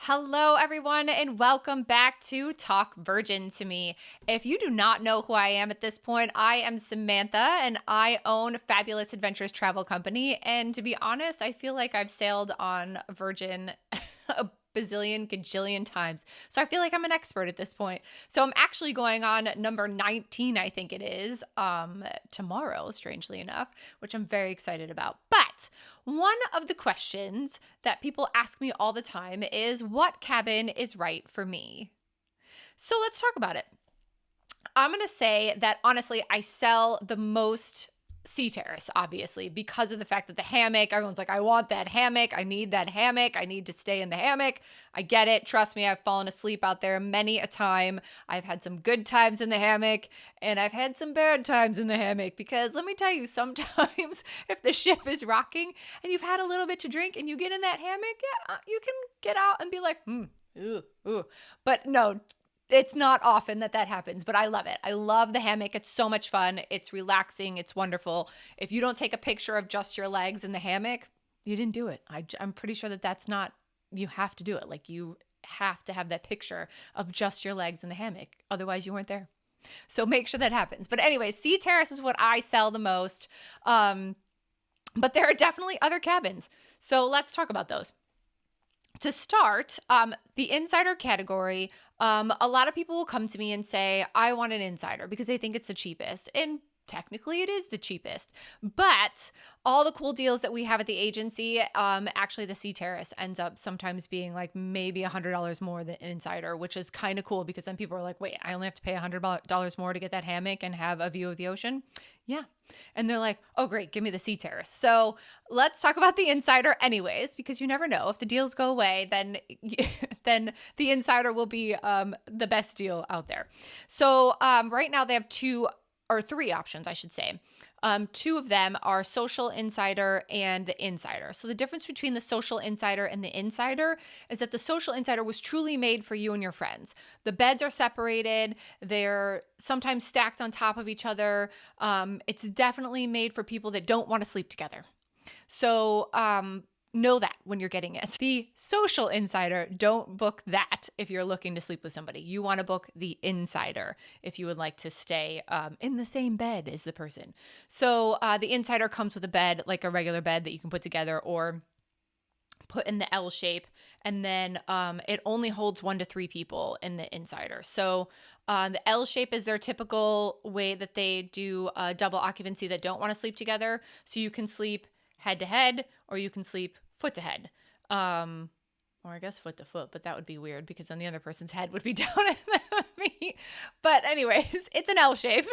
Hello, everyone, and welcome back to Talk Virgin to Me. If you do not know who I am at this point, I am Samantha, and I own Fabulous Adventures Travel Company. And to be honest, I feel like I've sailed on Virgin a bazillion, gajillion times. So I feel like I'm an expert at this point. So I'm actually going on number 19, I think it is, tomorrow, strangely enough, which I'm very excited about. But one of the questions that people ask me all the time is, what cabin is right for me? So let's talk about it. I'm going to say that honestly, I sell the most Sea Terrace, obviously, because of the fact that the hammock, everyone's like, I want that hammock. I need that hammock. I need to stay in the hammock. I get it. Trust me, I've fallen asleep out there many a time. I've had some good times in the hammock and I've had some bad times in the hammock because let me tell you, sometimes if the ship is rocking and you've had a little bit to drink and you get in that hammock, yeah, you can get out and be like, ooh. But no, it's not often that happens, but I love it. I love the hammock. It's so much fun. It's relaxing. It's wonderful. If you don't take a picture of just your legs in the hammock, you didn't do it. I'm pretty sure that's not, you have to do it. Like you have to have that picture of just your legs in the hammock. Otherwise you weren't there. So make sure that happens. But anyway, Sea Terrace is what I sell the most. But there are definitely other cabins. So let's talk about those. To start, the insider category, a lot of people will come to me and say, I want an insider because they think it's the cheapest. And technically it is the cheapest. But all the cool deals that we have at the agency, actually the Sea Terrace ends up sometimes being like maybe $100 more than insider, which is kind of cool because then people are like, wait, I only have to pay $100 more to get that hammock and have a view of the ocean? Yeah. And they're like, oh, great, give me the Sea Terrace. So let's talk about the insider anyways, because you never know. If the deals go away, then the insider will be the best deal out there. So right now they have three options, I should say. Two of them are social insider and the insider. So the difference between the social insider and the insider is that the social insider was truly made for you and your friends. The beds are separated. They're sometimes stacked on top of each other. It's definitely made for people that don't want to sleep together. So, know that when you're getting it. The social insider, don't book that if you're looking to sleep with somebody. You want to book the insider if you would like to stay in the same bed as the person. So the insider comes with a bed, like a regular bed that you can put together or put in the L shape. And then it only holds 1 to 3 people in the insider. So the L shape is their typical way that they do double occupancy that don't want to sleep together. So you can sleep head to head or you can sleep foot to head, or I guess foot to foot, but that would be weird because then the other person's head would be down at me. But anyways, it's an L shape.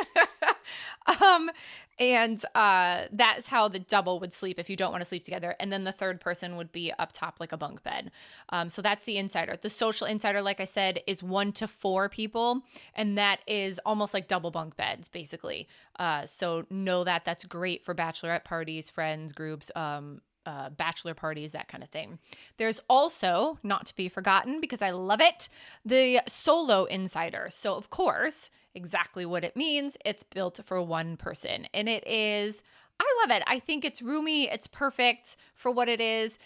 And that's how the double would sleep if you don't want to sleep together. And then the third person would be up top like a bunk bed. So that's the insider. The social insider, like I said, is 1 to 4 people. And that is almost like double bunk beds, basically. So know that that's great for bachelorette parties, friends, groups, bachelor parties, that kind of thing. There's also, not to be forgotten because I love it, the solo insider. So of course, exactly what it means, it's built for one person. And it is, I love it. I think it's roomy. It's perfect for what it is.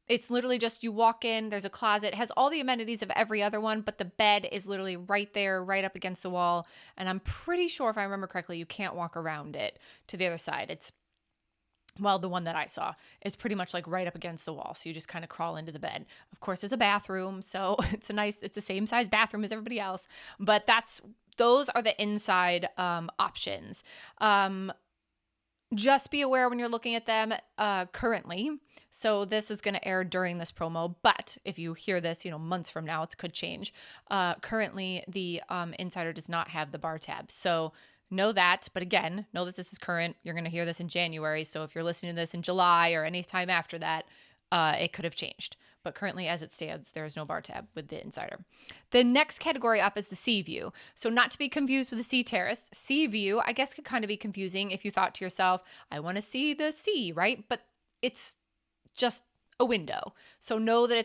It's literally just you walk in, there's a closet, it has all the amenities of every other one, but the bed is literally right there, right up against the wall. And I'm pretty sure, if I remember correctly, you can't walk around it to the other side. Well, the one that I saw is pretty much like right up against the wall. So you just kind of crawl into the bed. Of course, there's a bathroom. So it's the same size bathroom as everybody else. But those are the inside options. Just be aware when you're looking at them currently. So this is going to air during this promo. But if you hear this, months from now, it could change. Currently, the insider does not have the bar tab. So know that, but again, know that this is current. You're going to hear this in January. So if you're listening to this in July or any time after that, it could have changed. But currently, as it stands, there is no bar tab with the insider. The next category up is the Sea View. So not to be confused with the Sea Terrace. Sea View, I guess, could kind of be confusing if you thought to yourself, I want to see the sea, right? But it's just a window. So know that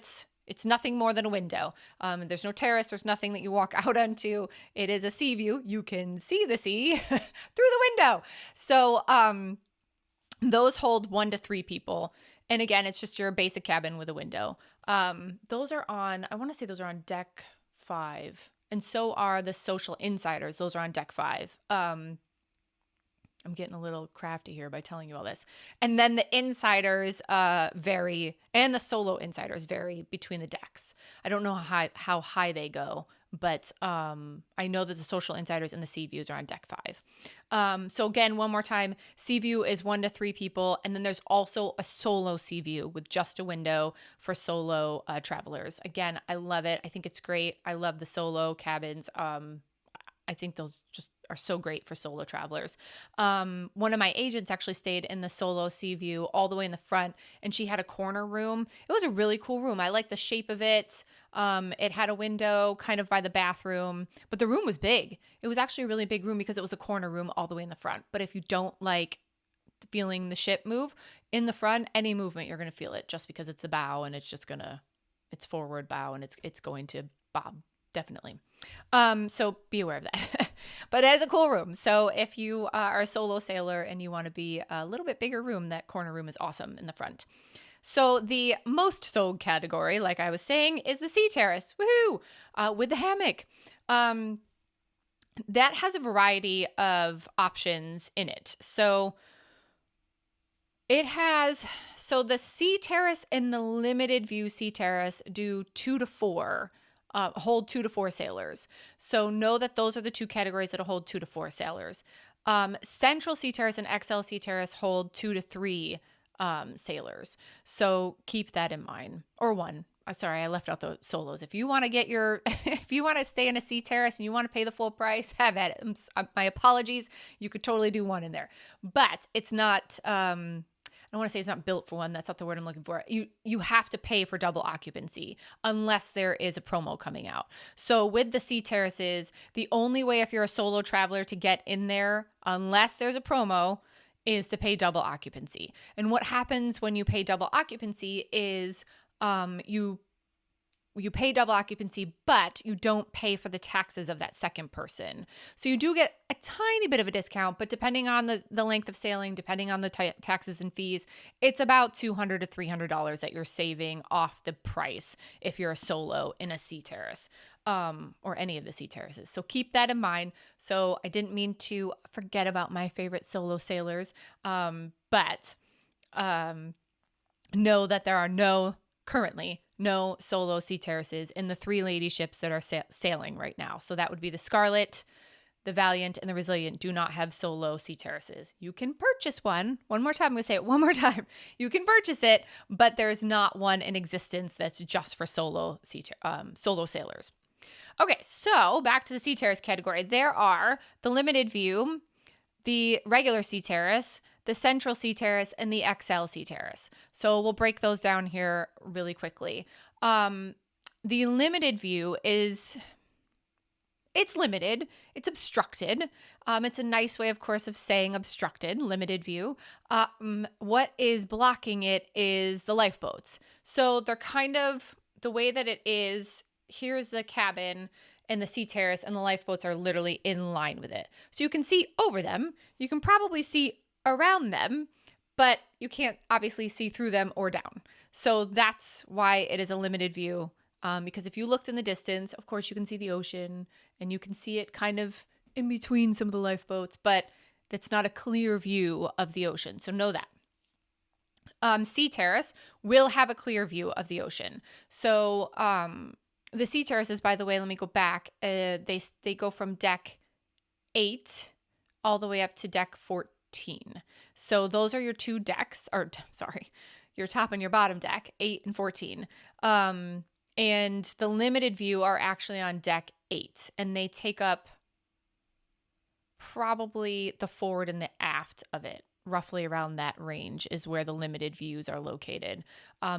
it's nothing more than a window. There's no terrace. There's nothing that you walk out onto. It is a sea view. You can see the sea through the window. So those hold 1 to 3 people. And again, it's just your basic cabin with a window. Those are on, I want to say those are on deck 5. And so are the Social Insiders. Those are on deck 5. I'm getting a little crafty here by telling you all this. And then the Insiders vary, and the Solo Insiders vary between the decks. I don't know how high they go, but I know that the Social Insiders and the Sea Views are on deck 5. So again, one more time, Sea View is 1 to 3 people. And then there's also a Solo Sea View with just a window for solo travelers. Again, I love it. I think it's great. I love the solo cabins. I think those just are so great for solo travelers. One of my agents actually stayed in the Solo Sea View all the way in the front, and she had a corner room. It was a really cool room. I liked the shape of it. It had a window kind of by the bathroom, but the room was big. It was actually a really big room because it was a corner room all the way in the front. But if you don't like feeling the ship move in the front, any movement, you're going to feel it just because it's the bow and it's forward bow and it's going to bob. Definitely. So be aware of that. But it has a cool room. So if you are a solo sailor and you want to be a little bit bigger room, that corner room is awesome in the front. So the most sold category, like I was saying, is the Sea Terrace. Woohoo! With the hammock. That has a variety of options in it. So the Sea Terrace and the limited view Sea Terrace do 2 to 4. Hold 2 to 4 sailors. So know that those are the 2 categories that hold 2 to 4 sailors. Central Sea Terrace and XL Sea Terrace hold 2 to 3 sailors. So keep that in mind. Or 1. Sorry, I left out the solos. If you want to if you want to stay in a Sea Terrace and you want to pay the full price, have at it. My apologies. You could totally do 1 in there. But it's not, I want to say it's not built for 1. That's not the word I'm looking for. You have to pay for double occupancy unless there is a promo coming out. So with the Sea Terraces, the only way if you're a solo traveler to get in there, unless there's a promo, is to pay double occupancy. And what happens when you pay double occupancy is you pay double occupancy, but you don't pay for the taxes of that second person. So you do get a tiny bit of a discount, but depending on the length of sailing, depending on the taxes and fees, it's about $200 to $300 that you're saving off the price if you're a solo in a Sea Terrace, or any of the Sea Terraces. So keep that in mind. So I didn't mean to forget about my favorite solo sailors, but know that there are currently no solo Sea Terraces in the 3 lady ships that are sailing right now. So that would be the Scarlet, the Valiant, and the Resilient do not have solo Sea Terraces. You can purchase one. One more time, I'm going to say it one more time. You can purchase it, but there's not one in existence that's just for solo sailors. Okay, so back to the Sea Terrace category. There are the Limited View, the regular Sea Terrace, the Central Sea Terrace, and the XL Sea Terrace. So we'll break those down here really quickly. The Limited View it's limited. It's obstructed. It's a nice way, of course, of saying obstructed, limited view. What is blocking it is the lifeboats. So they're kind of, the way that it is, here's the cabin and the Sea Terrace, and the lifeboats are literally in line with it. So you can see over them. You can probably see around them, but you can't obviously see through them or down. So that's why it is a limited view. Because if you looked in the distance, of course, you can see the ocean and you can see it kind of in between some of the lifeboats, but that's not a clear view of the ocean. So know that. Sea Terrace will have a clear view of the ocean. So the Sea Terraces, by the way, let me go back. They go from deck 8 all the way up to deck 14. So those are your 2 decks, your top and your bottom deck, 8 and 14. And the limited view are actually on deck 8, and they take up probably the forward and the aft of it. Roughly around that range is where the limited views are located.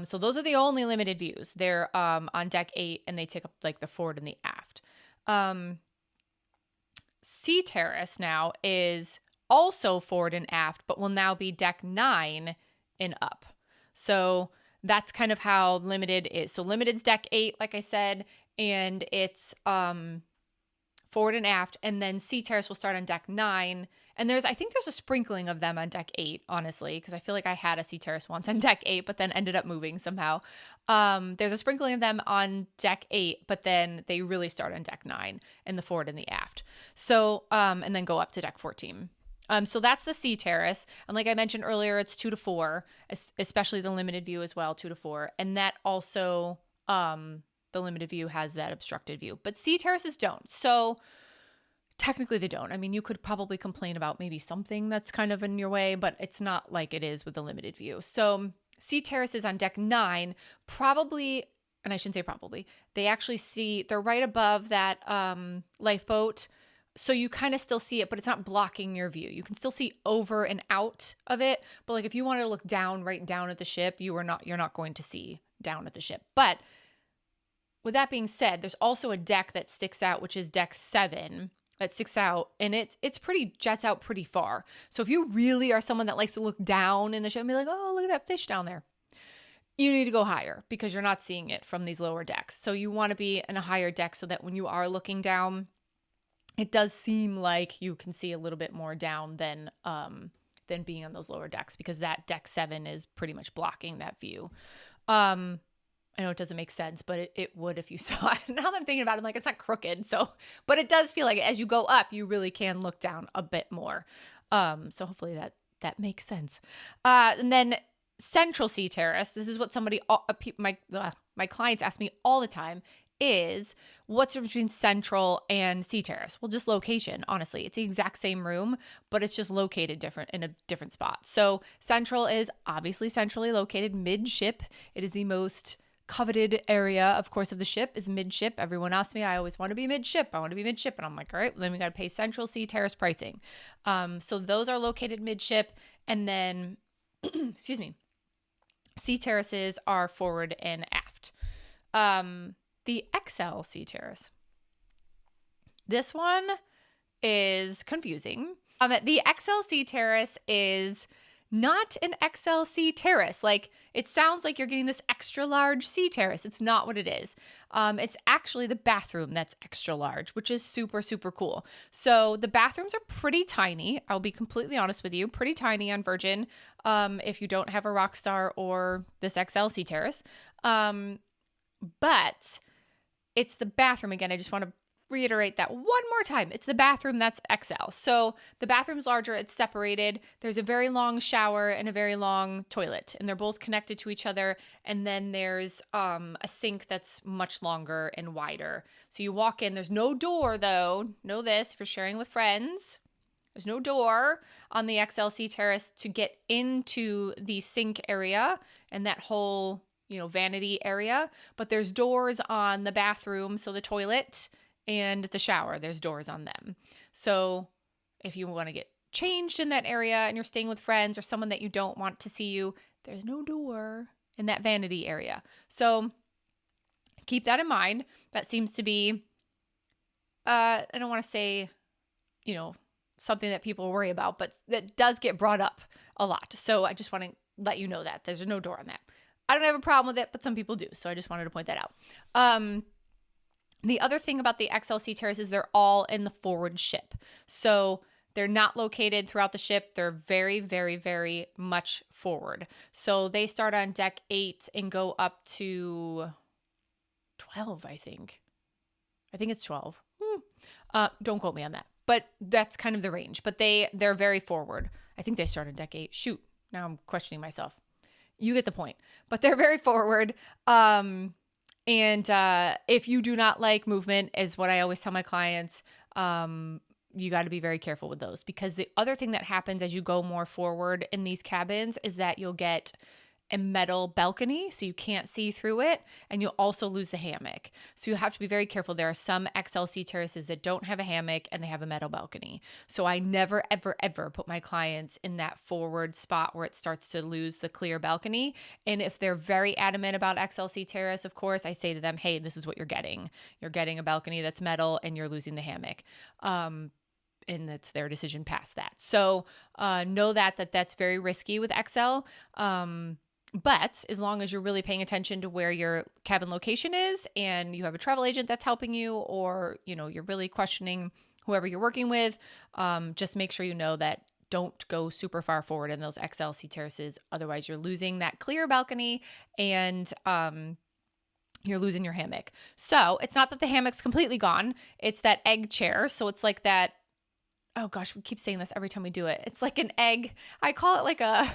So those are the only limited views. They're on deck 8, and they take up like the forward and the aft. Sea Terrace now is also forward and aft, but will now be deck 9 and up. So that's kind of how limited is. So limited's deck 8, like I said, and it's forward and aft, and then Sea Terrace will start on deck 9, And I think there's a sprinkling of them on deck 8, honestly, because I feel like I had a Sea Terrace once on deck 8, but then ended up moving somehow. There's a sprinkling of them on deck 8, but then they really start on deck 9 in the forward and the aft. So, and then go up to deck 14. So that's the Sea Terrace. And like I mentioned earlier, it's 2 to 4, especially the limited view as well, 2 to 4. And that also, the limited view has that obstructed view, but Sea Terraces don't. So technically they don't. I mean, you could probably complain about maybe something that's kind of in your way, but it's not like it is with the limited view. So Sea Terraces on deck 9 probably, and I shouldn't say probably, they're right above that lifeboat. So you kind of still see it, but it's not blocking your view. You can still see over and out of it. But like if you wanted to look right down at the ship, you're not going to see down at the ship. But with that being said, there's also a deck that sticks out, which is deck 7. That sticks out, and it's jets out pretty far. So if you really are someone that likes to look down in the ship and be like, oh, look at that fish down there, you need to go higher because you're not seeing it from these lower decks. So you want to be in a higher deck so that when you are looking down, it does seem like you can see a little bit more down than being on those lower decks, because that deck 7 is pretty much blocking that view. I know it doesn't make sense, but it would if you saw it. Now that I'm thinking about it, I'm like, it's not crooked. So, but it does feel like as you go up, you really can look down a bit more. So hopefully that makes sense. And then Central Sea Terrace, this is what my clients ask me all the time, is what's between Central and Sea Terrace? Well, just location, honestly. It's the exact same room, but it's just located different in a different spot. So Central is obviously centrally located midship. It is the most coveted area, of course, of the ship is midship. Everyone asks me, I always want to be midship. I want to be midship. And I'm like, all right, well, then we got to pay Central Sea Terrace pricing. So those are located midship. And then, excuse me, Sea Terraces are forward and aft. The XL Sea Terrace. This one is confusing. The XL Sea Terrace is not an XL Sea Terrace. Like, it sounds like you're getting this extra large Sea Terrace. It's not what it is. It's actually the bathroom that's extra large, which is super, super cool. So the bathrooms are pretty tiny. I'll be completely honest with you, pretty tiny on Virgin, if you don't have a Rockstar or this XL Sea Terrace. But it's the bathroom. Again, I just want to reiterate that one more time. It's the bathroom that's XL. So the bathroom's larger, it's separated. There's a very long shower and a very long toilet, and they're both connected to each other. And then there's a sink that's much longer and wider. So you walk in, there's no door though. Know this, if you're sharing with friends, there's no door on the XL Sea Terrace to get into the sink area and that whole, vanity area. But there's doors on the bathroom, so the toilet and the shower, there's doors on them. So if you want to get changed in that area and you're staying with friends or someone that you don't want to see you, there's no door in that vanity area. So keep that in mind. That seems to be, I don't want to say, something that people worry about, but that does get brought up a lot. So I just want to let you know that there's no door on that. I don't have a problem with it, but some people do. So I just wanted to point that out. The other thing about the XL Sea Terrace is they're all in the forward ship. So they're not located throughout the ship. They're very, very, very much forward. So they start on deck 8 and go up to 12, I think. I think it's 12. Don't quote me on that. But that's kind of the range. But they're very forward. I think they start on deck 8. Shoot. Now I'm questioning myself. You get the point. But they're very forward. And if you do not like movement, is what I always tell my clients, you got to be very careful with those, because the other thing that happens as you go more forward in these cabins is that you'll get a metal balcony, so you can't see through it, and you'll also lose the hammock. So you have to be very careful. There are some XL Sea Terraces that don't have a hammock and they have a metal balcony. So I never, ever, ever put my clients in that forward spot where it starts to lose the clear balcony. And if they're very adamant about XL Sea Terrace, of course, I say to them, hey, this is what you're getting. You're getting a balcony that's metal and you're losing the hammock. And it's their decision past that. So know that's very risky with XL. But as long as you're really paying attention to where your cabin location is and you have a travel agent that's helping you, or, you're really questioning whoever you're working with, just make sure you know that don't go super far forward in those XL Sea Terraces. Otherwise, you're losing that clear balcony and you're losing your hammock. So it's not that the hammock's completely gone. It's that egg chair. So it's like that. Oh gosh, we keep saying this every time we do it. It's like an egg. I call it a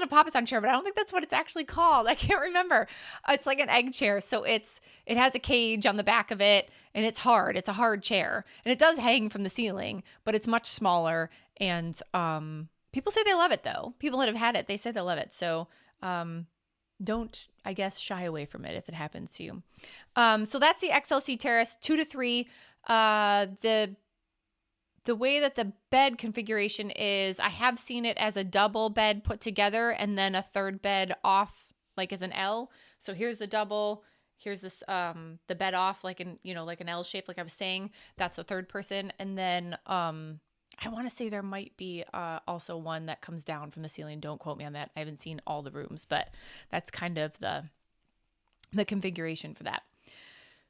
Papasan chair, but I don't think that's what it's actually called. I can't remember. It's like an egg chair. So it has a cage on the back of it and it's hard. It's a hard chair and it does hang from the ceiling, but it's much smaller. And people say they love it though. People that have had it, they say they love it. So don't, I guess, shy away from it if it happens to you. So that's the XLC Terrace, 2 to 3. The way that the bed configuration is, I have seen it as a double bed put together and then a third bed off, like as an L. So here's the double, here's this the bed off, like like an L shape, like I was saying. That's the third person, and then I want to say there might be also one that comes down from the ceiling. Don't quote me on that. I haven't seen all the rooms, but that's kind of the configuration for that.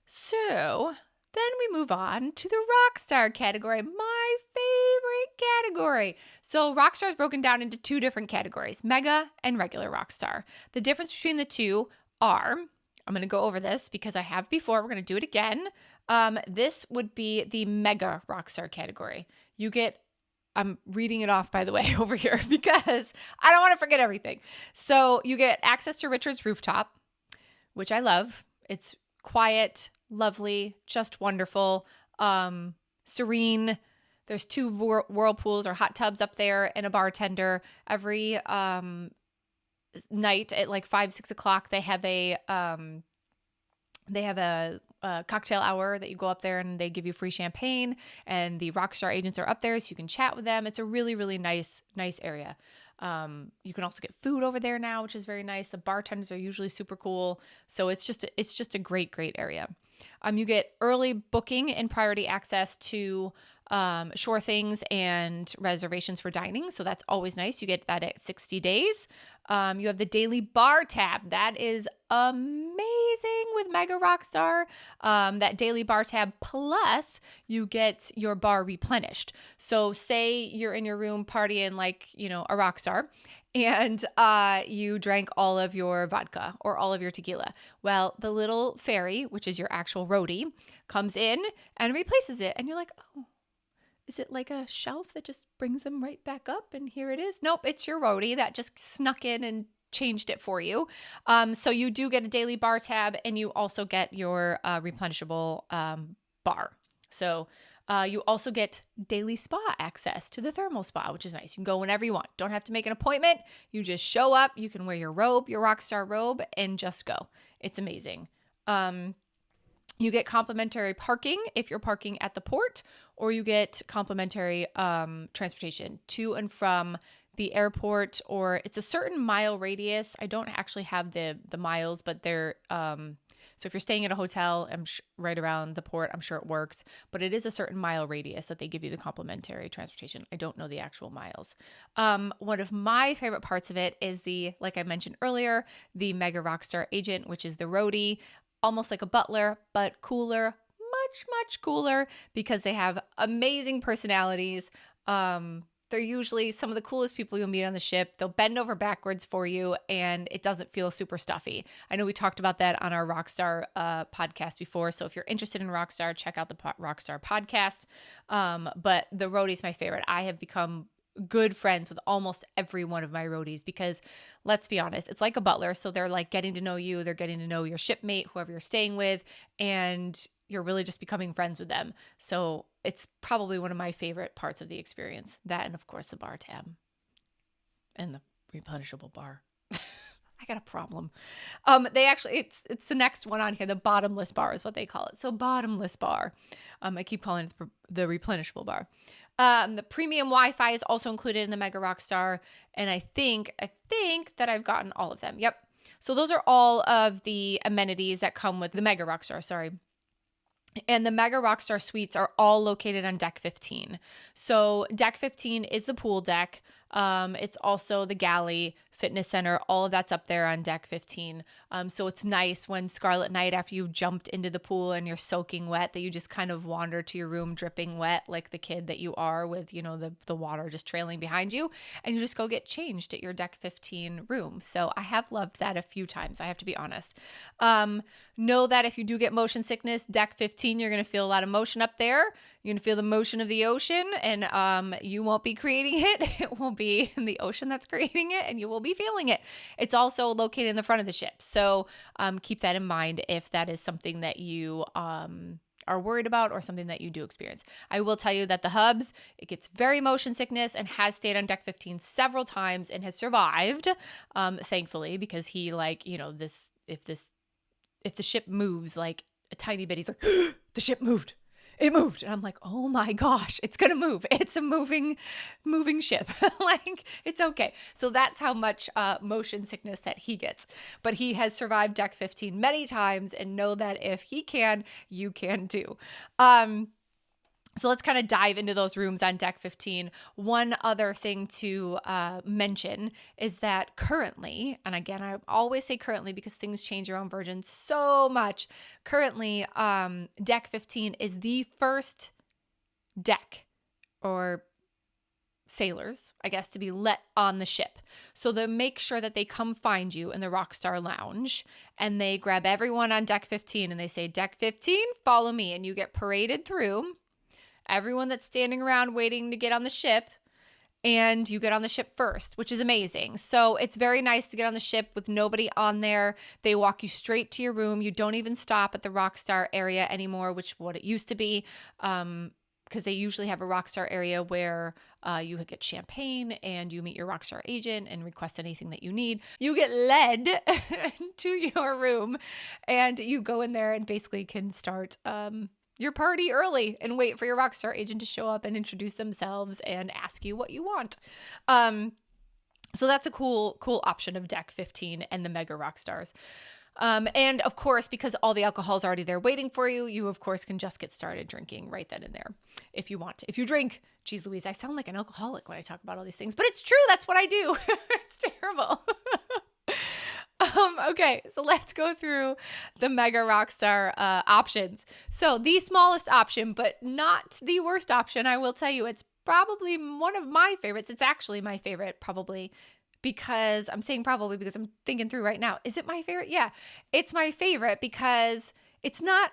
So then we move on to the Rockstar category, my favorite category. So Rockstar is broken down into 2 different categories, Mega and regular Rockstar. The difference between the two are, I'm going to go over this because I have before, we're going to do it again. This would be the Mega Rockstar category. You get, I'm reading it off, by the way, over here because I don't want to forget everything. So you get access to Richard's rooftop, which I love. It's quiet, lovely, just wonderful, serene. There's 2 whirlpools or hot tubs up there and a bartender. Every night at like 5-6 o'clock, they have a cocktail hour that you go up there and they give you free champagne, and the Rockstar agents are up there so you can chat with them. It's a really, really nice area. You can also get food over there now, which is very nice. The bartenders are usually super cool. So it's just a great area. You get early booking and priority access to shore things and reservations for dining. So that's always nice. You get that at 60 days. You have the daily bar tab. That is amazing with Mega Rockstar. That daily bar tab plus you get your bar replenished. So say you're in your room partying like, a rock star, and you drank all of your vodka or all of your tequila. Well, the little fairy, which is your actual roadie, comes in and replaces it. And you're like, oh, is it like a shelf that just brings them right back up? And here it is. Nope, it's your roadie that just snuck in and changed it for you. So you do get a daily bar tab, and you also get your replenishable bar. So you also get daily spa access to the thermal spa, which is nice. You can go whenever you want. Don't have to make an appointment. You just show up. You can wear your robe, your Rockstar robe, and just go. It's amazing. You get complimentary parking if you're parking at the port, or you get complimentary transportation to and from the airport, or it's a certain mile radius. I don't actually have the miles, but they're so if you're staying at a hotel, right around the port, I'm sure it works, but it is a certain mile radius that they give you the complimentary transportation. I don't know the actual miles. One of my favorite parts of it is like I mentioned earlier, the Mega Rockstar agent, which is the roadie, almost like a butler, but cooler, much cooler, because they have amazing personalities. They're usually some of the coolest people you'll meet on the ship. They'll bend over backwards for you, and it doesn't feel super stuffy. I know we talked about that on our Rockstar podcast before, so if you're interested in Rockstar, check out the Rockstar podcast. But the roadie's my favorite. I have become good friends with almost every one of my roadies because, let's be honest, it's like a butler. So they're like getting to know you. They're getting to know your shipmate, whoever you're staying with, and you're really just becoming friends with them. So it's probably one of my favorite parts of the experience. That, and of course the bar tab and the replenishable bar. I got a problem. They actually, it's the next one on here. The bottomless bar is what they call it. So bottomless bar. I keep calling it the replenishable bar. The premium Wi-Fi is also included in the Mega Rockstar, and I think that I've gotten all of them. Yep. So those are all of the amenities that come with the Mega Rockstar. Sorry. And the Mega Rockstar suites are all located on deck 15. So deck 15 is the pool deck. It's also the galley, fitness center, all of that's up there on deck 15. So it's nice when Scarlet Night, after you've jumped into the pool and you're soaking wet, that you just kind of wander to your room dripping wet like the kid that you are, with, you know, the water just trailing behind you, and you just go get changed at your deck 15 room. So I have loved that a few times, I have to be honest. Know that if you do get motion sickness, deck 15, you're going to feel a lot of motion up there. You're going to feel the motion of the ocean, and you won't be creating it. It will be in the ocean that's creating it, and you will be feeling it. It's also located in the front of the ship. So keep that in mind if that is something that you are worried about or something that you do experience. I will tell you that the Hubs, it gets very motion sickness and has stayed on deck 15 several times and has survived, thankfully, because he, like, you know, if the ship moves like a tiny bit, he's like, the ship moved. It moved. And I'm like, oh my gosh, it's going to move. It's a moving ship. Like, it's okay. So that's how much motion sickness that he gets. But he has survived deck 15 many times, and know that if he can, you can too. So let's kind of dive into those rooms on deck 15. One other thing to mention is that currently, and again, I always say currently because things change around Virgin so much. Currently, deck 15 is the first deck, or sailors, I guess, to be let on the ship. So they make sure that they come find you in the Rockstar Lounge, and they grab everyone on deck 15 and they say, deck 15, follow me. And you get paraded through everyone that's standing around waiting to get on the ship, and you get on the ship first, which is amazing. So it's very nice to get on the ship with nobody on there. They walk you straight to your room. You don't even stop at the Rockstar area anymore, which what it used to be, because they usually have a Rockstar area where you get champagne and you meet your Rockstar agent and request anything that you need. You get led to your room, and you go in there and basically can start your party early and wait for your Rockstar agent to show up and introduce themselves and ask you what you want. So that's a cool option of deck 15 and the Mega Rockstars. And of course, because all the alcohol is already there waiting for you, you of course can just get started drinking right then and there if you want. If you drink, geez Louise, I sound like an alcoholic when I talk about all these things, but it's true. That's what I do. It's terrible. Okay, so let's go through the Mega Rockstar options. So the smallest option, but not the worst option, I will tell you, it's probably one of my favorites. It's actually my favorite, probably, because I'm saying probably because I'm thinking through right now. Is it my favorite? Yeah, it's my favorite because it's not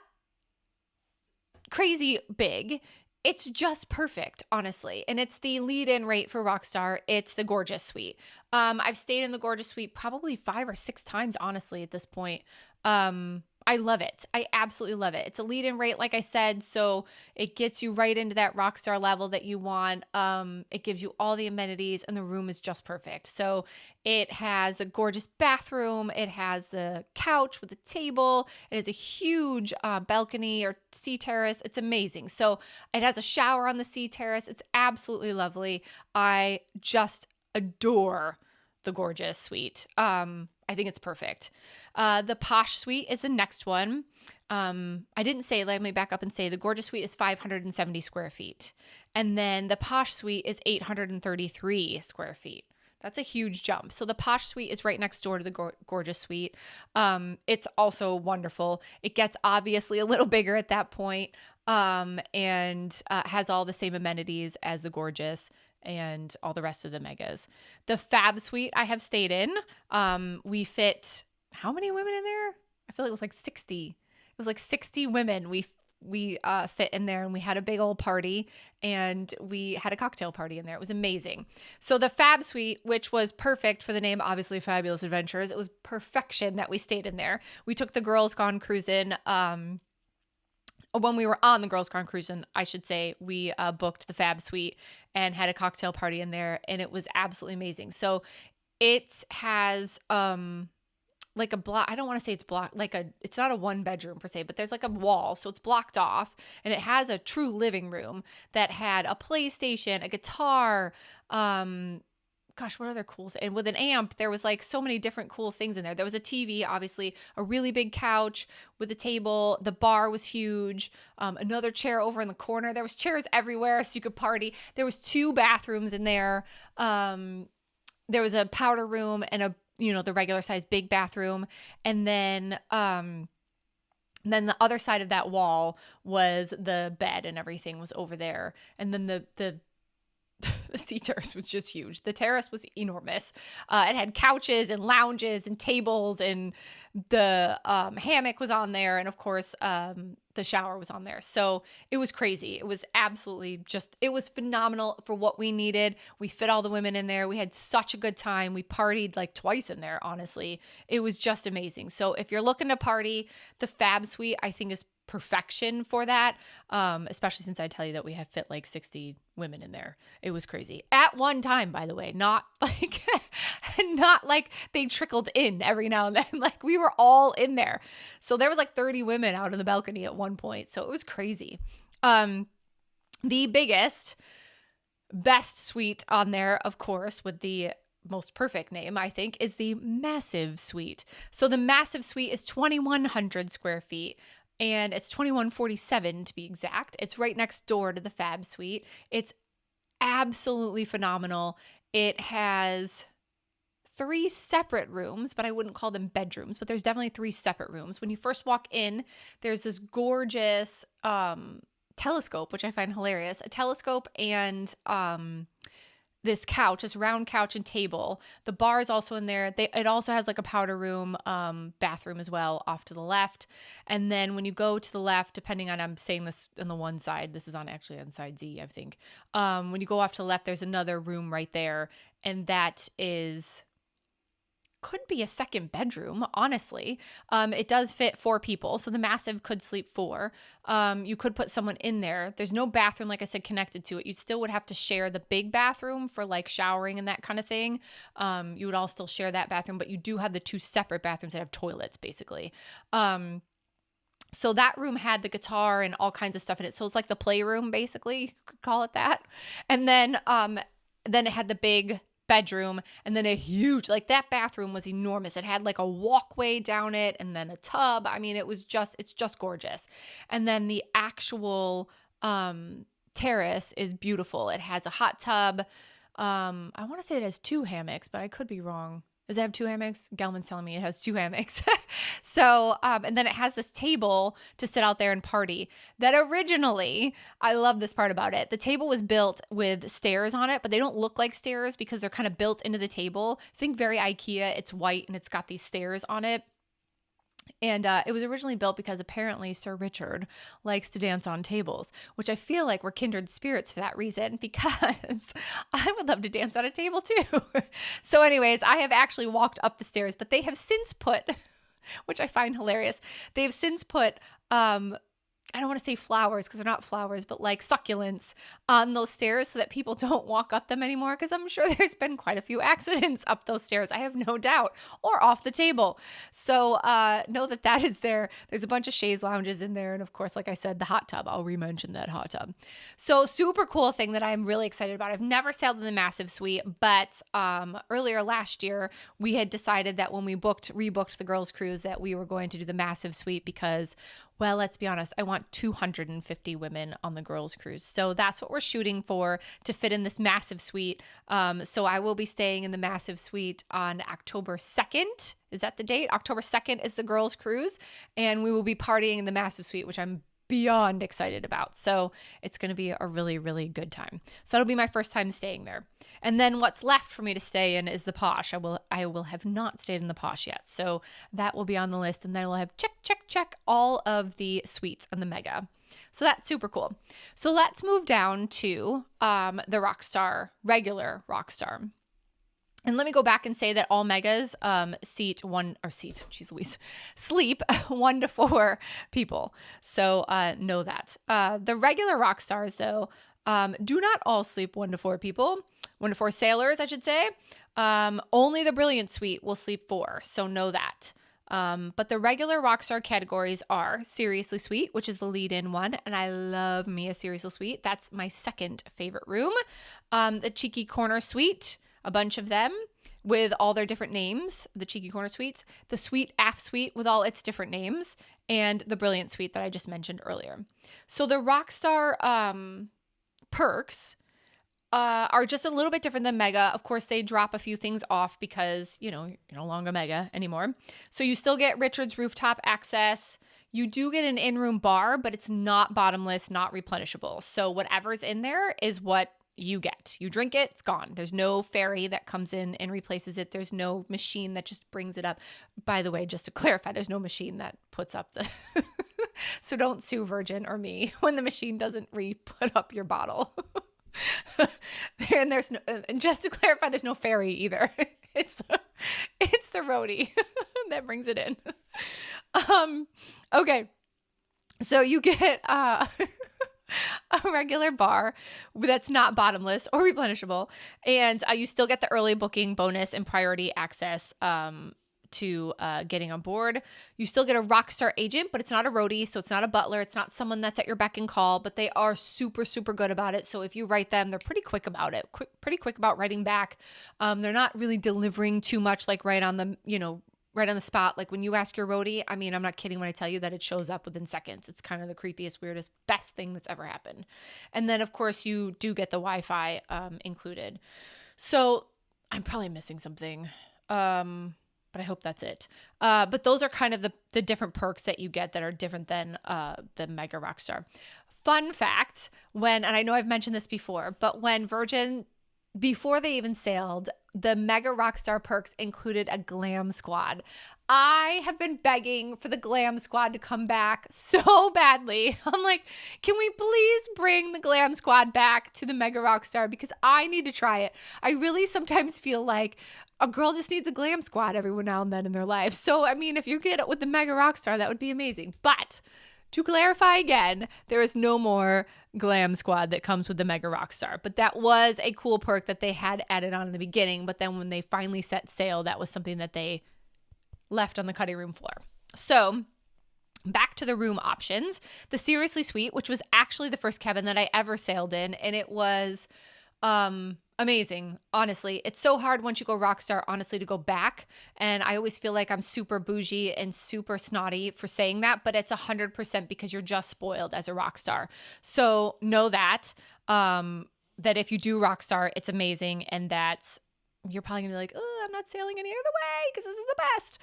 crazy big. It's just perfect, honestly. And it's the lead-in rate for Rockstar. It's the Gorgeous Suite. I've stayed in the Gorgeous Suite probably 5 or 6 times, honestly, at this point. I love it. I absolutely love it. It's a lead-in rate, like I said, so it gets you right into that Rockstar level that you want. It gives you all the amenities, and the room is just perfect. So it has a gorgeous bathroom. It has the couch with a table. It has a huge balcony or sea terrace. It's amazing. So it has a shower on the sea terrace. It's absolutely lovely. I just adore the Gorgeous Suite. I think it's perfect. The Posh Suite is the next one. I didn't say, let me back up and say the Gorgeous Suite is 570 square feet. And then the Posh Suite is 833 square feet. That's a huge jump. So the Posh Suite is right next door to the Gorgeous Suite. It's also wonderful. It gets obviously a little bigger at that point, and has all the same amenities as the Gorgeous and all the rest of the megas. The Fab Suite I have stayed in. We fit how many women in there? I feel like it was like 60. It was like 60 women we fit in there, and we had a big old party, and we had a cocktail party in there. It was amazing. So the Fab Suite, which was perfect for the name, obviously Fabulous Adventures, it was perfection that we stayed in there. We took the Girls Gone Cruisin'. When we were on the Girls Gone Cruisin', I should say, we booked the Fab Suite and had a cocktail party in there, and it was absolutely amazing. So it has like a block. I don't want to say it's blocked, it's not a 1-bedroom per se, but there's like a wall, so it's blocked off, and it has a true living room that had a PlayStation, a guitar, gosh, what other cool thing? And with an amp, there was like so many different cool things in there. There was a TV, obviously, a really big couch with a table. The bar was huge. Another chair over in the corner. There was chairs everywhere so you could party. There was 2 bathrooms in there. There was a powder room and the regular size big bathroom. And then the other side of that wall was the bed and everything was over there. And then the Sea Terrace was just huge. The terrace was enormous. It had couches and lounges and tables, and the hammock was on there. And of course, the shower was on there. So it was crazy. It was absolutely it was phenomenal for what we needed. We fit all the women in there. We had such a good time. We partied like twice in there, honestly. It was just amazing. So if you're looking to party, the Fab Suite, I think, is perfection for that, especially since I tell you that we have fit like 60 women in there. It was crazy at one time, by the way, not like they trickled in every now and then. Like we were all in there. So there was like 30 women out on the balcony at one point. So it was crazy. The best suite on there, of course, with the most perfect name, I think, is the Massive Suite. So the Massive Suite is 2,100 square feet. And it's 2147 to be exact. It's right next door to the Fab Suite. It's absolutely phenomenal. It has 3 separate rooms, but I wouldn't call them bedrooms, but there's definitely 3 separate rooms. When you first walk in, there's this gorgeous telescope, which I find hilarious. A telescope and this couch, this round couch and table. The bar is also in there. It also has like a powder room, bathroom as well off to the left. And then when you go to the left, depending on, I'm saying this on the one side, this is on side Z, I think. When you go off to the left, there's another room right there. And that could be a second bedroom, honestly. It does fit 4 people, so the Massive could sleep 4. You could put someone in there. There's no bathroom, like I said, connected to it. You still would have to share the big bathroom for like showering and that kind of thing. You would all still share that bathroom, but you do have the 2 separate bathrooms that have toilets, basically. So that room had the guitar and all kinds of stuff in it. So it's like the playroom, basically, you could call it that. And then it had the big bedroom, and then a huge, like that bathroom was enormous. It had like a walkway down it and then a tub. I mean, it's just gorgeous. And then the actual terrace is beautiful. It has a hot tub. I want to say it has 2 hammocks, but I could be wrong. Does it have 2 hammocks? Gelman's telling me it has 2 hammocks. So, and then it has this table to sit out there and party that originally, I love this part about it. The table was built with stairs on it, but they don't look like stairs because they're kind of built into the table. Think very IKEA. It's white and it's got these stairs on it. And it was originally built because apparently Sir Richard likes to dance on tables, which I feel like we're kindred spirits for that reason, because I would love to dance on a table too. So anyways, I have actually walked up the stairs, but they have since put, which I find hilarious, they have since put, I don't want to say flowers because they're not flowers, but like succulents on those stairs so that people don't walk up them anymore, because I'm sure there's been quite a few accidents up those stairs, I have no doubt, or off the table. So know that is there. There's a bunch of chaise lounges in there. And of course, like I said, the hot tub. I'll re-mention that hot tub. So super cool thing that I'm really excited about. I've never sailed in the Massive Suite, but earlier last year, we had decided that when we rebooked the girls' cruise that we were going to do the Massive Suite because, well, let's be honest, I want 250 women on the girls' cruise. So that's what we're shooting for, to fit in this Massive Suite. So I will be staying in the Massive Suite on October 2nd. Is that the date? October 2nd is the girls' cruise. And we will be partying in the Massive Suite, which I'm beyond excited about. So it's going to be a really, really good time. So it'll be my first time staying there. And then what's left for me to stay in is the Posh. I will have not stayed in the Posh yet. So that will be on the list. And then I will have check all of the suites and the Mega. So that's super cool. So let's move down to the Rockstar, regular Rockstar. And let me go back and say that all Megas sleep 1 to 4 people. So know that. The regular Rockstars, though, do not all sleep 1 to 4 people. 1 to 4 sailors, I should say. Only the Brilliant Suite will sleep 4. So know that. But the regular Rockstar categories are Seriously Sweet, which is the lead-in one. And I love me a Seriously Sweet. That's my second favorite room. The Cheeky Corner Suite. a bunch of them with all their different names, the Cheeky Corner Suites, the Suite Aft Suite with all its different names, and the Brilliant Suite that I just mentioned earlier. So the Rockstar perks are just a little bit different than Mega. Of course, they drop a few things off because, you're no longer Mega anymore. So you still get Richard's rooftop access. You do get an in-room bar, but it's not bottomless, not replenishable. So whatever's in there is what you get. You drink it, it's gone. There's no ferry that comes in and replaces it. There's no machine that just brings it up. By the way, just to clarify, there's no machine that puts up the... So don't sue Virgin or me when the machine doesn't put up your bottle. And there's no, and just to clarify, there's no ferry either. It's the roadie that brings it in. Okay. So you get a regular bar that's not bottomless or replenishable, and you still get the early booking bonus and priority access to getting on board. You still get a Rockstar agent, but it's not a roadie, so it's not a butler. It's not someone that's at your beck and call, but they are super, super good about it. So if you write them, they're pretty quick about it, pretty quick about writing back. They're not really delivering too much, like right on the spot. Like when you ask your roadie, I mean, I'm not kidding when I tell you that it shows up within seconds. It's kind of the creepiest, weirdest, best thing that's ever happened. And then, of course, you do get the Wi-Fi included. So I'm probably missing something. But I hope that's it. But those are kind of the different perks that you get that are different than the Mega Rockstar. Fun fact, and I know I've mentioned this before, but when Virgin, before they even sailed, the Mega Rockstar perks included a glam squad. I have been begging for the glam squad to come back so badly. I'm like, can we please bring the glam squad back to the Mega Rockstar? Because I need to try it. I really sometimes feel like a girl just needs a glam squad every now and then in their life. So, I mean, if you get it with the Mega Rockstar, that would be amazing. But to clarify again, there is no more glam squad that comes with the Mega Rockstar. But that was a cool perk that they had added on in the beginning. But then when they finally set sail, that was something that they left on the cutting room floor. So back to the room options. The Seriously Suite, which was actually the first cabin that I ever sailed in. And it was amazing. Honestly, it's so hard once you go Rockstar, honestly, to go back. And I always feel like I'm super bougie and super snotty for saying that, but it's 100% because you're just spoiled as a Rockstar. So know that if you do Rockstar, it's amazing. And that you're probably gonna be like, oh, I'm not sailing any other way because this is the best.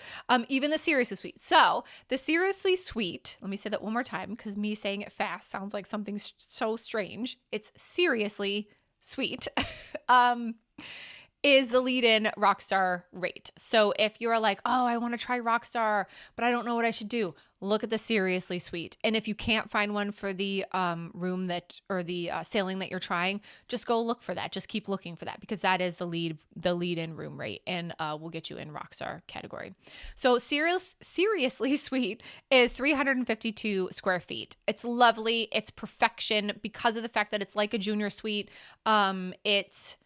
Even the Seriously Suite. So the Seriously Suite, let me say that one more time because me saying it fast sounds like something so strange. It's Seriously Suite. Is the lead-in Rockstar rate. So if you're like, oh, I want to try Rockstar, but I don't know what I should do, look at the Seriously Suite. And if you can't find one for the room the sailing that you're trying, just go look for that. Just keep looking for that because that is the lead-in room rate, and we'll get you in Rockstar category. So Seriously Suite is 352 square feet. It's lovely. It's perfection because of the fact that it's like a junior suite. It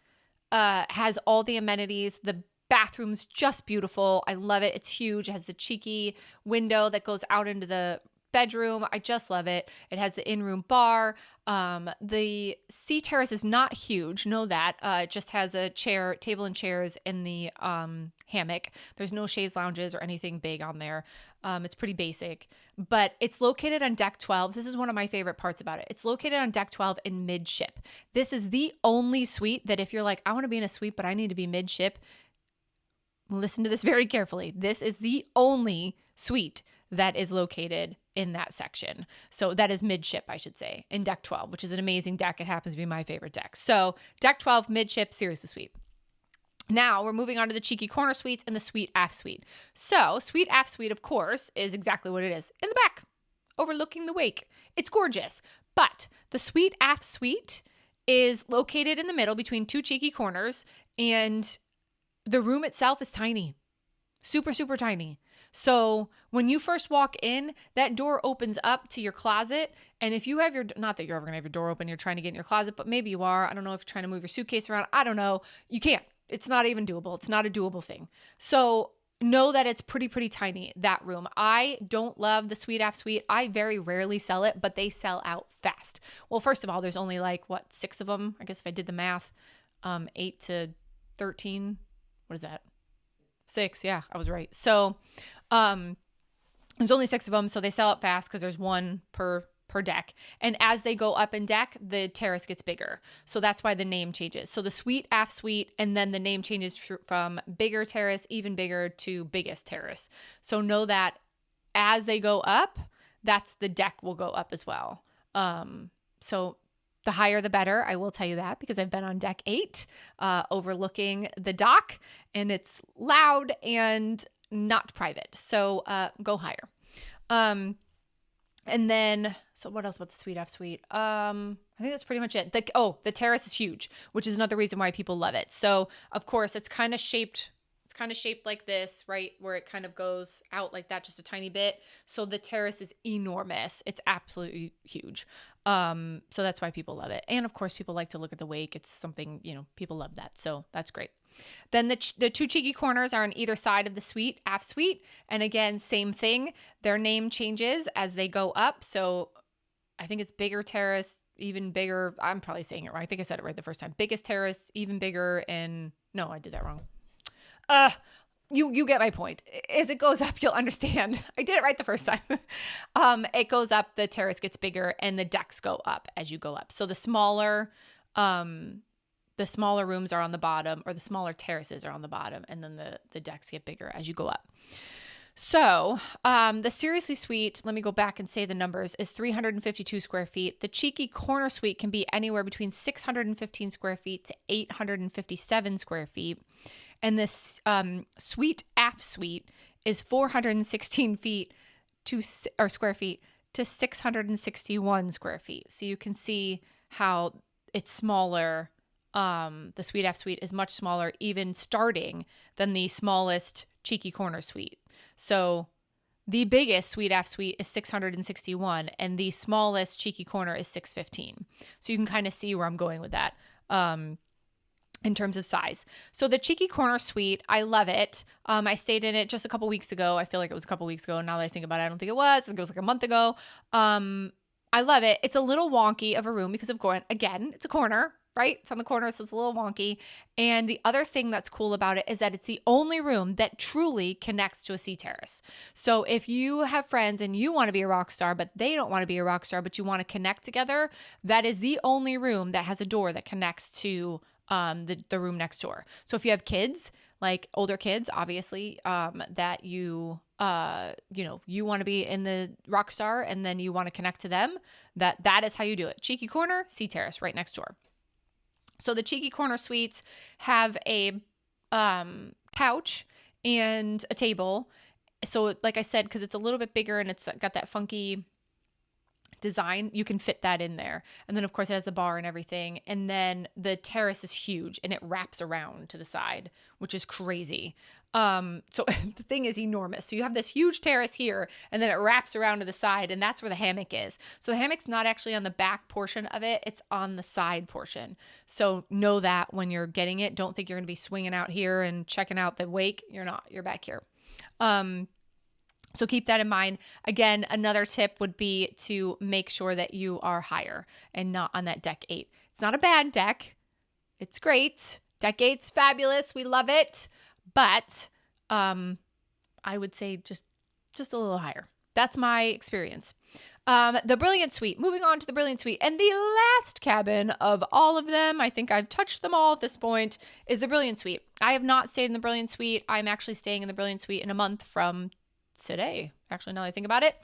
has all the amenities. The bathroom's just beautiful. I love it. It's huge. It has the cheeky window that goes out into the bedroom. I just love it. It has the in-room bar. The Sea Terrace is not huge. Know that. It just has a table and chairs in the hammock. There's no chaise lounges or anything big on there. It's pretty basic, but it's located on deck 12. This is one of my favorite parts about it. It's located on deck 12 in midship. This is the only suite that if you're like, I want to be in a suite, but I need to be midship, listen to this very carefully. This is the only suite that is located in that section. So that is midship, I should say, in deck 12, which is an amazing deck. It happens to be my favorite deck. So deck 12, midship, Seriously Suite. Now we're moving on to the Cheeky Corner Suites and the Suite Aft Suite. So Suite Aft Suite, of course, is exactly what it is. In the back, overlooking the wake. It's gorgeous. But the Suite Aft Suite is located in the middle between two cheeky corners, and the room itself is tiny. Super, super tiny. So when you first walk in, that door opens up to your closet. And if you have not that you're ever going to have your door open, you're trying to get in your closet, but maybe you are. I don't know if you're trying to move your suitcase around. I don't know. You can't. It's not even doable. It's not a doable thing. So know that it's pretty tiny, that room. I don't love the Suite Aft Suite. I very rarely sell it, but they sell out fast. Well, first of all, there's only 6 of them. I guess if I did the math, 8 to 13. What is that? 6. Yeah, I was right. So there's only 6 of them, so they sell it fast because there's one per deck. And as they go up in deck, the terrace gets bigger. So that's why the name changes. So the suite, aft suite, and then the name changes from bigger terrace, even bigger, to biggest terrace. So know that as they go up, that's the deck will go up as well. So the higher the better, I will tell you that, because I've been on deck 8 overlooking the dock, and it's loud and not private. So go higher. And then, so what else about the suite, F suite? I think that's pretty much it. The terrace is huge, which is another reason why people love it. So of course it's kind of shaped like this, right? Where it kind of goes out like that, just a tiny bit. So the terrace is enormous. It's absolutely huge. So that's why people love it. And of course people like to look at the wake. It's something, people love that. So that's great. Then the 2 cheeky corners are on either side of the suite, aft suite. And again, same thing. Their name changes as they go up. So I think it's bigger terrace, even bigger. I'm probably saying it wrong. I think I said it right the first time. Biggest terrace, even bigger. And no, I did that wrong. You get my point. As it goes up, you'll understand. I did it right the first time. It goes up, the terrace gets bigger, and the decks go up as you go up. So the smaller rooms are on the bottom, or the smaller terraces are on the bottom, and then the decks get bigger as you go up. So the Seriously Suite, let me go back and say the numbers, is 352 square feet. The Cheeky Corner Suite can be anywhere between 615 square feet to 857 square feet. And this suite, aft suite, is 416 square feet to 661 square feet. So you can see how it's smaller. The suite, aft suite is much smaller, even starting than the smallest Cheeky Corner Suite. So the biggest suite, aft suite is 661, and the smallest Cheeky Corner is 615. So you can kind of see where I'm going with that. In terms of size. So the Cheeky Corner Suite, I love it. I stayed in it just a couple weeks ago. I feel like it was a couple weeks ago. Now that I think about it, I don't think it was. I think it was like a month ago. I love it. It's a little wonky of a room because again, it's a corner, right? It's on the corner, so it's a little wonky. And the other thing that's cool about it is that it's the only room that truly connects to a sea terrace. So if you have friends and you want to be a rock star, but they don't want to be a rock star, but you want to connect together, that is the only room that has a door that connects to the room next door. So if you have kids, like older kids, obviously, that you want to be in the Rockstar and then you want to connect to them, that is how you do it. Cheeky Corner, Sea Terrace, right next door. So the Cheeky Corner Suites have a couch and a table. So like I said, because it's a little bit bigger and it's got that funky design, you can fit that in there. And then of course it has a bar and everything. And then the terrace is huge and it wraps around to the side, which is crazy. So the thing is enormous. So you have this huge terrace here and then it wraps around to the side, and that's where the hammock is. So the hammock's not actually on the back portion of it. It's on the side portion. So know that when you're getting it, don't think you're going to be swinging out here and checking out the wake. You're not, you're back here. So keep that in mind. Again, another tip would be to make sure that you are higher and not on that deck 8. It's not a bad deck. It's great. Deck 8's fabulous. We love it. But I would say just a little higher. That's my experience. The Brilliant Suite. Moving on to the Brilliant Suite. And the last cabin of all of them, I think I've touched them all at this point, is the Brilliant Suite. I have not stayed in the Brilliant Suite. I'm actually staying in the Brilliant Suite in a month from today, actually, now that I think about it.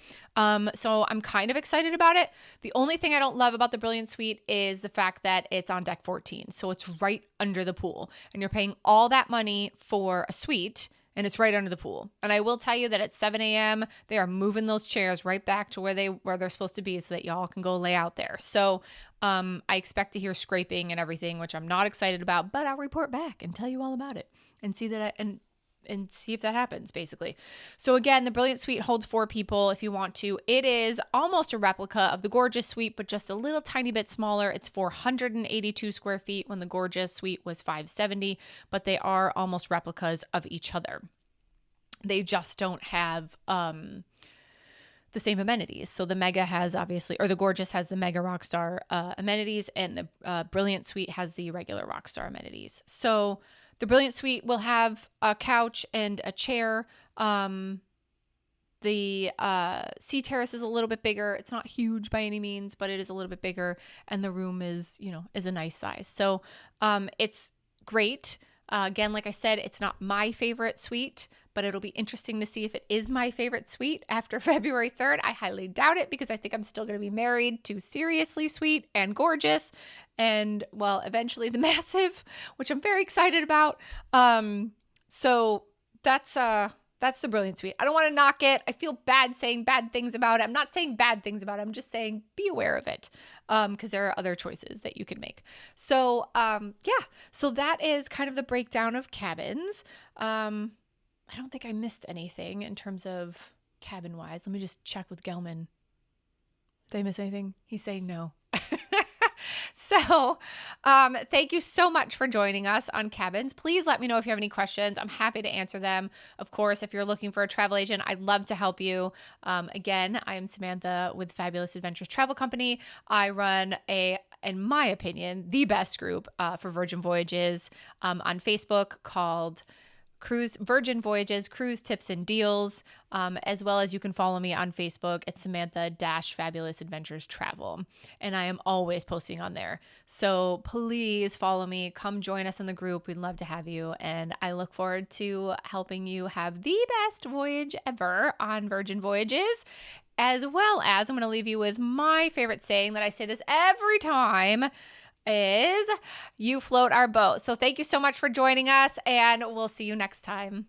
So I'm kind of excited about it. The only thing I don't love about the Brilliant Suite is the fact that it's on deck 14. So it's right under the pool, and you're paying all that money for a suite, and it's right under the pool. And I will tell you that at 7 a.m., they are moving those chairs right back to where they're supposed to be so that y'all can go lay out there. So I expect to hear scraping and everything, which I'm not excited about, but I'll report back and tell you all about it and see that and see if that happens, basically. So again, the Brilliant Suite holds 4 people if you want to. It is almost a replica of the Gorgeous Suite, but just a little tiny bit smaller. It's 482 square feet when the Gorgeous Suite was 570, but they are almost replicas of each other. They just don't have the same amenities. So the Mega has obviously, or the Gorgeous has the Mega Rockstar amenities, and the Brilliant Suite has the regular Rockstar amenities. So The Brilliant Suite will have a couch and a chair. The Sea Terrace is a little bit bigger. It's not huge by any means, but it is a little bit bigger, and the room is a nice size. So it's great. Again, like I said, it's not my favorite suite, but it'll be interesting to see if it is my favorite suite after February 3rd. I highly doubt it, because I think I'm still going to be married to Seriously Sweet and Gorgeous, and well, eventually the Massive, which I'm very excited about. So that's the Brilliant Suite. I don't want to knock it. I feel bad saying bad things about it. I'm not saying bad things about it. I'm just saying be aware of it, because there are other choices that you can make. So so that is kind of the breakdown of cabins. I don't think I missed anything in terms of cabin wise. Let me just check with Gelman. Did I miss anything? He's saying no. So thank you so much for joining us on cabins. Please let me know if you have any questions. I'm happy to answer them. Of course, if you're looking for a travel agent, I'd love to help you. Again, I am Samantha with Fabulous Adventures Travel Company. I run in my opinion, the best group for Virgin Voyages on Facebook called Virgin Voyages, Cruise Tips and Deals, as well as you can follow me on Facebook at Samantha-Fabulous Adventures Travel. And I am always posting on there. So please follow me. Come join us in the group. We'd love to have you. And I look forward to helping you have the best voyage ever on Virgin Voyages. As well as, I'm going to leave you with my favorite saying that I say this every time, is you float our boat. So thank you so much for joining us, and we'll see you next time.